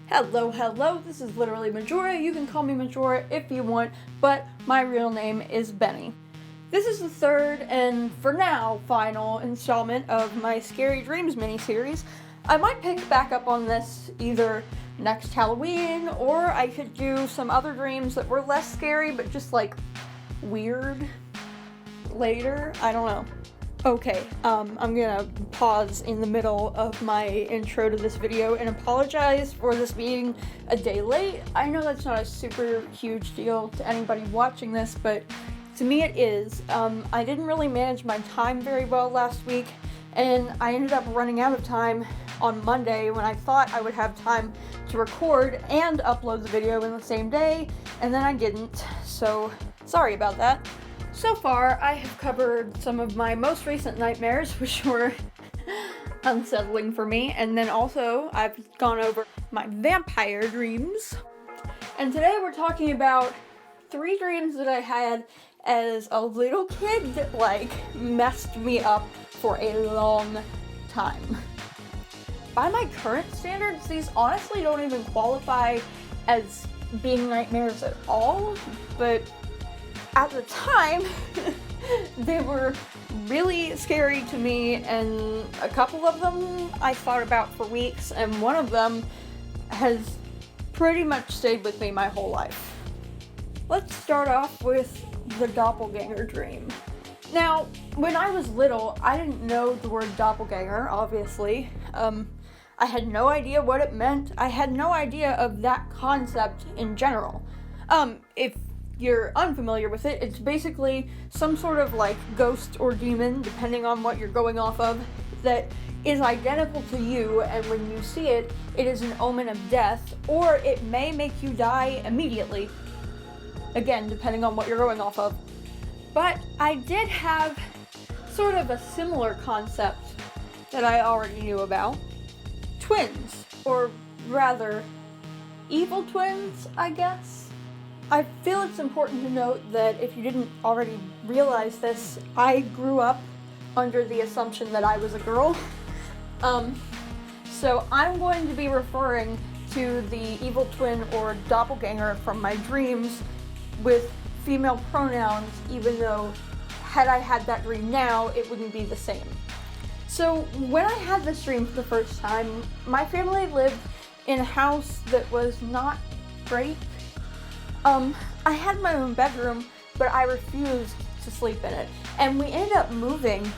Hello, this is literally Majora. You can call me Majora if you want, but my real name is Benny. This is the third and, for now, final installment of my Scary Dreams miniseries. I might pick back up on this either next Halloween, or I could do some other dreams that were less scary, but just like weird later. I don't know. Okay, I'm gonna pause in the middle of my intro to this video and apologize for this being a day late. I know that's not a super huge deal to anybody watching this, but to me it is. I didn't really manage my time very well last week, and I ended up running out of time on Monday when I thought I would have time to record and upload the video in the same day, and then I didn't, so sorry about that. So far, I have covered some of my most recent nightmares, which were unsettling for me, and then also I've gone over my vampire dreams. And today we're talking about 3 dreams that I had as a little kid that, messed me up for a long time. By my current standards, these honestly don't even qualify as being nightmares at all, but at the time, they were really scary to me, and a couple of them I thought about for weeks, and one of them has pretty much stayed with me my whole life. Let's start off with the doppelganger dream. Now, when I was little, I didn't know the word doppelganger, obviously. I had no idea what it meant. I had no idea of that concept in general. If you're unfamiliar with it, it's basically some sort of ghost or demon, depending on what you're going off of, that is identical to you, and when you see it, it is an omen of death, or it may make you die immediately. Again, depending on what you're going off of. But I did have sort of a similar concept that I already knew about. Twins, or rather, evil twins, I guess. I feel it's important to note that if you didn't already realize this, I grew up under the assumption that I was a girl. So I'm going to be referring to the evil twin or doppelganger from my dreams with female pronouns, even though had I had that dream now, it wouldn't be the same. So when I had this dream for the first time, my family lived in a house that was not great. I had my own bedroom, but I refused to sleep in it. And we ended up moving,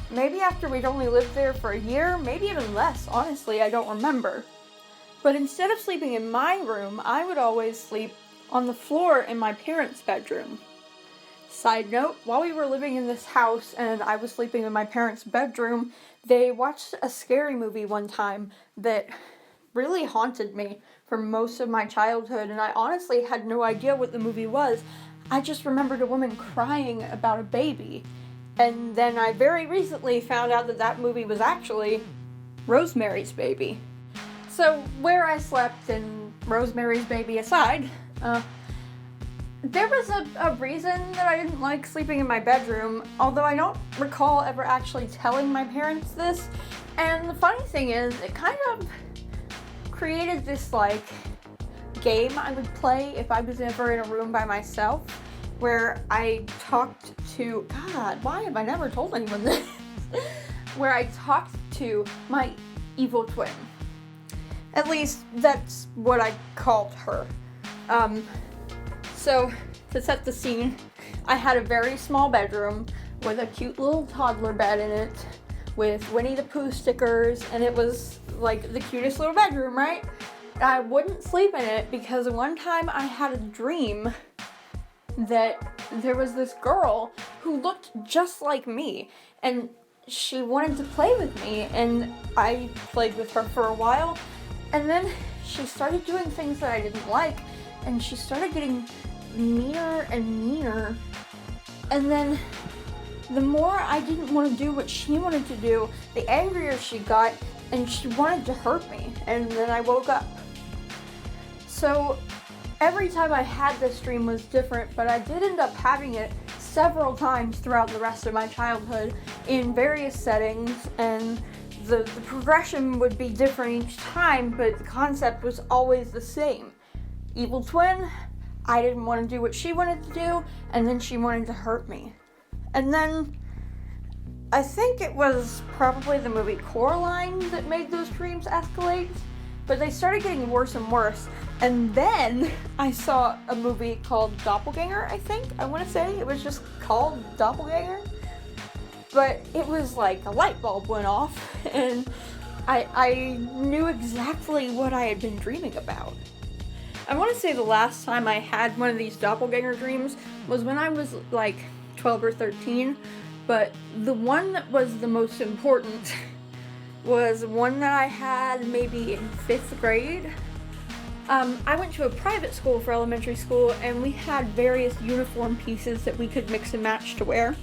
maybe after we'd only lived there for a year, maybe even less, honestly, I don't remember. But instead of sleeping in my room, I would always sleep on the floor in my parents' bedroom. Side note, while we were living in this house and I was sleeping in my parents' bedroom, they watched a scary movie one time that really haunted me for most of my childhood, and I honestly had no idea what the movie was. I just remembered a woman crying about a baby, and then I very recently found out that that movie was actually Rosemary's Baby. So where I slept and Rosemary's Baby aside, there was a reason that I didn't like sleeping in my bedroom, although I don't recall ever actually telling my parents this. And the funny thing is, it kind of created this game I would play if I was ever in a room by myself, where I talked to, God, why have I never told anyone this? Where I talked to my evil twin. At least that's what I called her. So to set the scene, I had a very small bedroom with a cute little toddler bed in it, with Winnie the Pooh stickers, and it was the cutest little bedroom, right? I wouldn't sleep in it because one time I had a dream that there was this girl who looked just like me, and she wanted to play with me, and I played with her for a while, and then she started doing things that I didn't like, and she started getting meaner and meaner, and then the more I didn't want to do what she wanted to do, the angrier she got, and she wanted to hurt me, and then I woke up. So every time I had this dream was different, but I did end up having it several times throughout the rest of my childhood in various settings, and the progression would be different each time, but the concept was always the same. Evil twin, I didn't want to do what she wanted to do, and then she wanted to hurt me. And then, I think it was probably the movie Coraline that made those dreams escalate, but they started getting worse and worse. And then I saw a movie called Doppelganger, I want to say. It was just called Doppelganger. But it was like a light bulb went off, and I knew exactly what I had been dreaming about. I want to say the last time I had one of these doppelganger dreams was when I was like 12 or 13, but the one that was the most important was one that I had maybe in 5th grade. I went to a private school for elementary school, and we had various uniform pieces that we could mix and match to wear.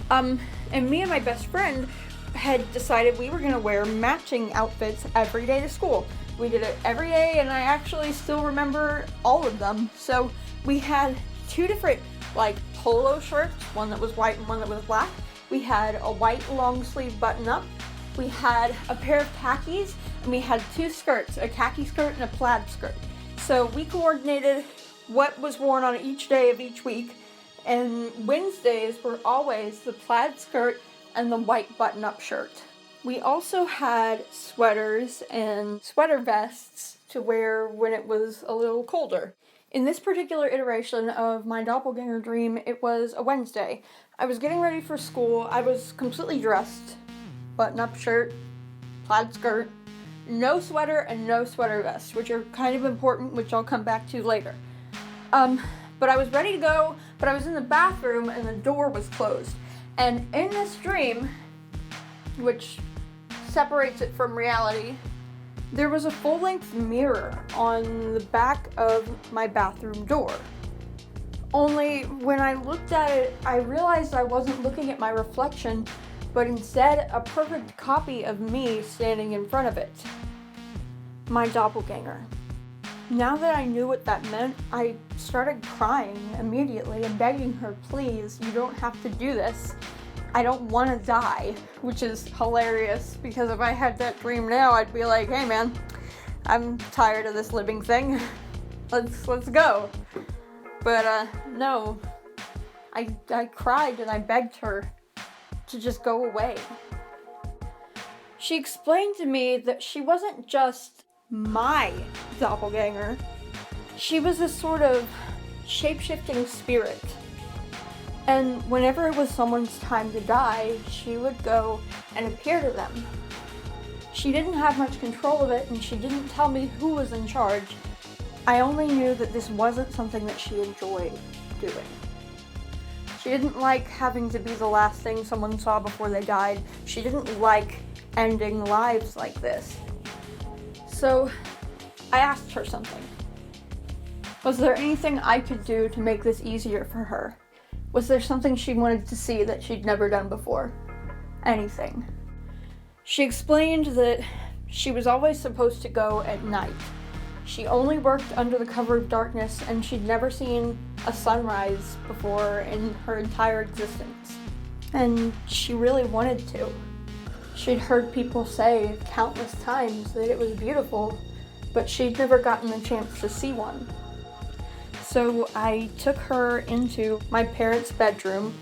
And me and my best friend had decided we were going to wear matching outfits every day to school. We did it every day, and I actually still remember all of them. So we had 2 different like polo shirts, one that was white and one that was black. We had a white long sleeve button up. We had a pair of khakis, and we had 2 skirts, a khaki skirt and a plaid skirt. So we coordinated what was worn on each day of each week, and Wednesdays were always the plaid skirt and the white button-up shirt. We also had sweaters and sweater vests to wear when it was a little colder. In this particular iteration of my doppelganger dream, it was a Wednesday. I was getting ready for school. I was completely dressed. Button-up shirt, plaid skirt, no sweater, and no sweater vest, which are kind of important, which I'll come back to later. But I was ready to go, but I was in the bathroom and the door was closed. And in this dream, which separates it from reality, there was a full-length mirror on the back of my bathroom door. Only when I looked at it, I realized I wasn't looking at my reflection, but instead a perfect copy of me standing in front of it. My doppelganger. Now that I knew what that meant, I started crying immediately and begging her, please, you don't have to do this. I don't want to die, which is hilarious, because if I had that dream now, I'd be like, hey man, I'm tired of this living thing. Let's go. But no, I cried and I begged her to just go away. She explained to me that she wasn't just my doppelganger. She was a sort of shape-shifting spirit. And whenever it was someone's time to die, she would go and appear to them. She didn't have much control of it, and she didn't tell me who was in charge. I only knew that this wasn't something that she enjoyed doing. She didn't like having to be the last thing someone saw before they died. She didn't like ending lives like this. So I asked her something. Was there anything I could do to make this easier for her? Was there something she wanted to see that she'd never done before? Anything. She explained that she was always supposed to go at night. She only worked under the cover of darkness, and she'd never seen a sunrise before in her entire existence. And she really wanted to. She'd heard people say countless times that it was beautiful, but she'd never gotten a chance to see one. So I took her into my parents' bedroom.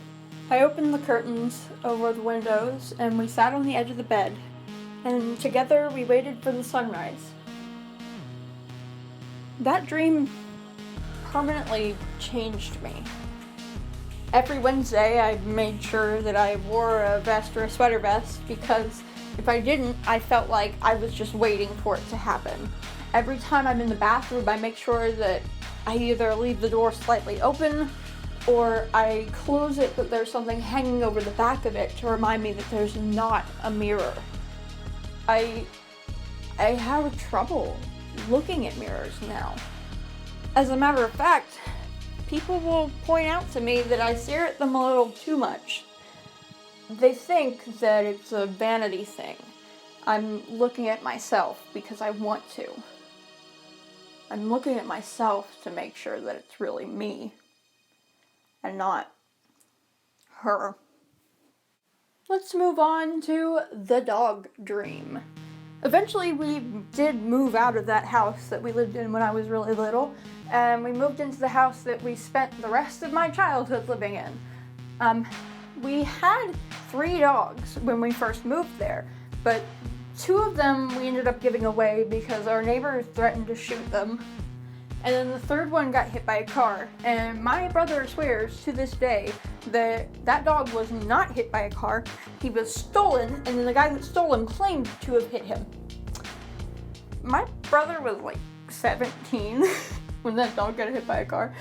I opened the curtains over the windows, and we sat on the edge of the bed, and together we waited for the sunrise. That dream permanently changed me. Every Wednesday I made sure that I wore a vest or a sweater vest, because if I didn't, I felt like I was just waiting for it to happen. Every time I'm in the bathroom, I make sure that I either leave the door slightly open or I close it, but there's something hanging over the back of it to remind me that there's not a mirror. I have trouble looking at mirrors now. As a matter of fact, people will point out to me that I stare at them a little too much. They think that it's a vanity thing. I'm looking at myself because I want to. I'm looking at myself to make sure that it's really me and not her. let's move on to the dog dream. Eventually, we did move out of that house that we lived in when I was really little, and we moved into the house that we spent the rest of my childhood living in. We had 3 dogs when we first moved there, but 2 of them we ended up giving away because our neighbors threatened to shoot them. And then the 3rd one got hit by a car, and my brother swears to this day that that dog was not hit by a car. He was stolen, and then the guy that stole him claimed to have hit him. My brother was like 17 when that dog got hit by a car.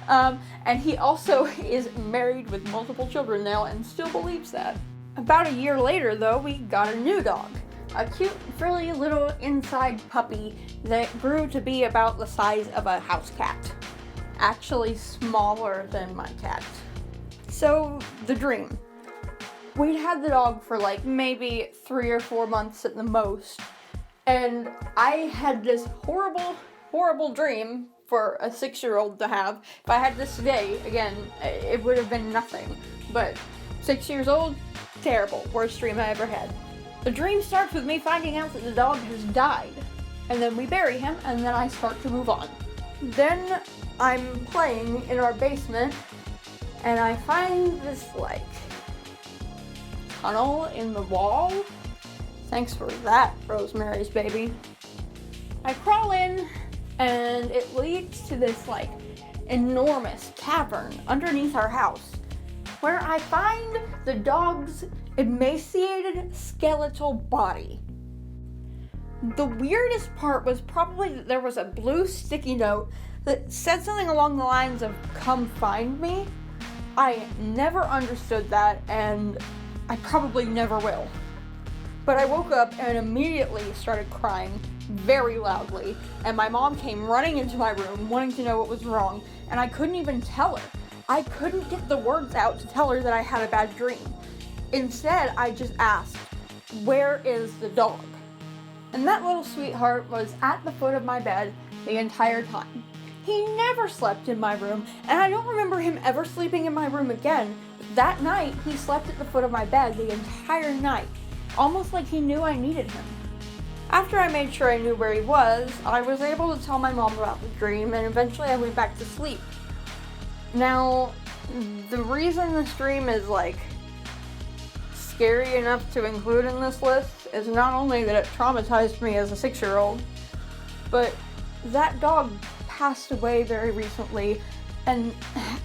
And he also is married with multiple children now and still believes that. About a year later, though, we got a new dog. A cute, frilly little inside puppy that grew to be about the size of a house cat. Actually smaller than my cat. So, the dream. We'd had the dog for like maybe 3 or 4 months at the most. And I had this horrible, horrible dream for a 6-year-old to have. If I had this today, again, it would have been nothing. But 6 years old, terrible. Worst dream I ever had. The dream starts with me finding out that the dog has died. And then we bury him, and then I start to move on. Then I'm playing in our basement, and I find this, like, tunnel in the wall. Thanks for that, Rosemary's baby. I crawl in, and it leads to this, like, enormous cavern underneath our house, where I find the dog's emaciated skeletal body. The weirdest part was probably that there was a blue sticky note that said something along the lines of "come find me." I never understood that, and I probably never will. But I woke up and immediately started crying very loudly, and my mom came running into my room wanting to know what was wrong, and I couldn't even tell her. I couldn't get the words out to tell her that I had a bad dream. Instead, I just asked, "Where is the dog?" And that little sweetheart was at the foot of my bed the entire time. He never slept in my room, and I don't remember him ever sleeping in my room again. That night, he slept at the foot of my bed the entire night, almost like he knew I needed him. After I made sure I knew where he was, I was able to tell my mom about the dream, and eventually I went back to sleep. Now, the reason this dream is, like, scary enough to include in this list is not only that it traumatized me as a 6-year-old, but that dog passed away very recently, and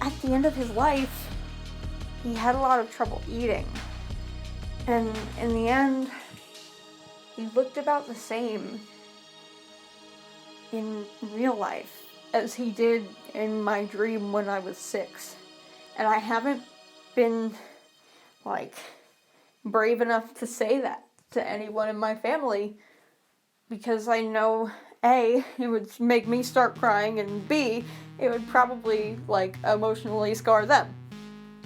at the end of his life, he had a lot of trouble eating. And in the end, he looked about the same in real life as he did in my dream when I was 6. And I haven't been, like, brave enough to say that to anyone in my family because I know A, it would make me start crying, and B, it would probably, like, emotionally scar them.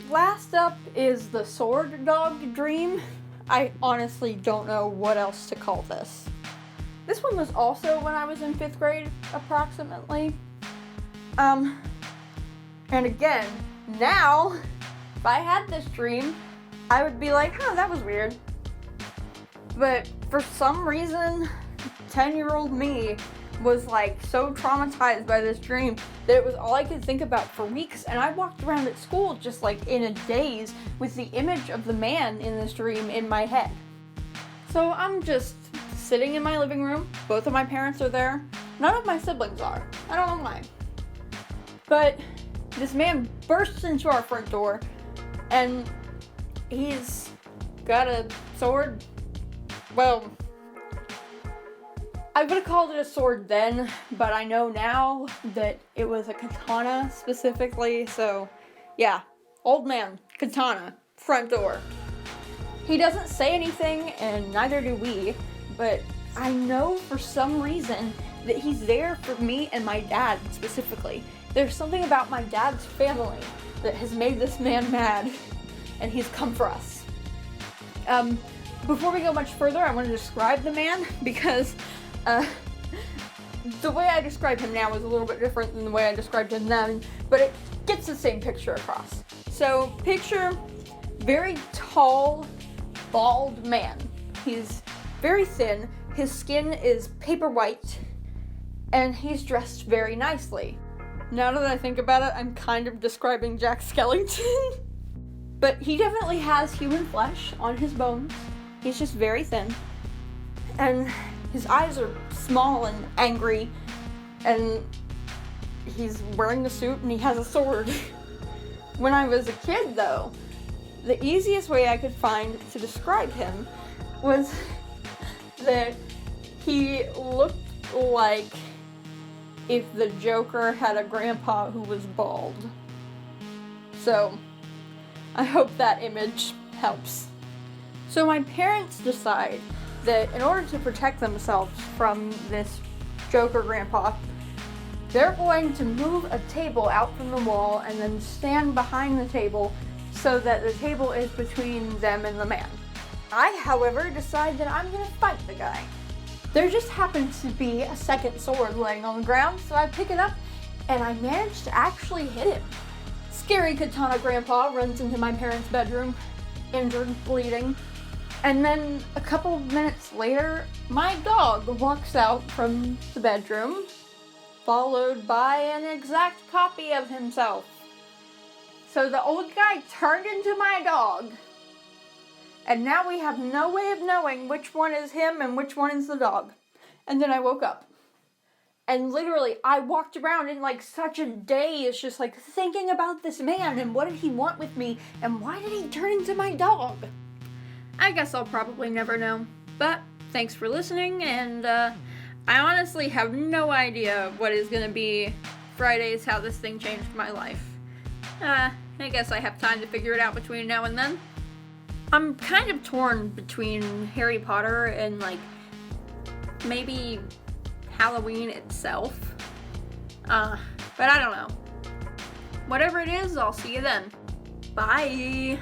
Last up is the sword dog dream. I honestly don't know what else to call this. This one was also when I was in 5th grade, approximately. And again, now, if I had this dream, I would be like, that was weird. But for some reason, 10-year-old me was like so traumatized by this dream that it was all I could think about for weeks, and I walked around at school just like in a daze with the image of the man in this dream in my head. So I'm just sitting in my living room, both of my parents are there, none of my siblings are, I don't know why. But this man bursts into our front door, and he's got a sword. Well, I would have called it a sword then, but I know now that it was a katana specifically, so yeah. Old man, katana, front door. He doesn't say anything, and neither do we, but I know for some reason that he's there for me and my dad specifically. There's something about my dad's family that has made this man mad, and he's come for us. Before we go much further, I want to describe the man, because the way I describe him now is a little bit different than the way I described him then, but it gets the same picture across. So, picture very tall, bald man. He's very thin, his skin is paper white, and he's dressed very nicely. Now that I think about it, I'm kind of describing Jack Skellington. But he definitely has human flesh on his bones. He's just very thin. And his eyes are small and angry. And he's wearing a suit and he has a sword. When I was a kid, though, the easiest way I could find to describe him was that he looked like if the Joker had a grandpa who was bald. So, I hope that image helps. So my parents decide that in order to protect themselves from this Joker grandpa, they're going to move a table out from the wall and then stand behind the table so that the table is between them and the man. I, however, decide that I'm gonna fight the guy. There just happens to be a second sword laying on the ground, so I pick it up and I manage to actually hit him. Scary Katana Grandpa runs into my parents' bedroom, injured, bleeding. And then a couple minutes later, my dog walks out from the bedroom, followed by an exact copy of himself. So the old guy turned into my dog. And now we have no way of knowing which one is him and which one is the dog. And then I woke up. And literally, I walked around in like such a daze, just like thinking about this man and what did he want with me and why did he turn into my dog? I guess I'll probably never know. But thanks for listening, and I honestly have no idea what is going to be Fridays, how this thing changed my life. I guess I have time to figure it out between now and then. I'm kind of torn between Harry Potter and like maybe Halloween itself. But I don't know. Whatever it is, I'll see you then. Bye!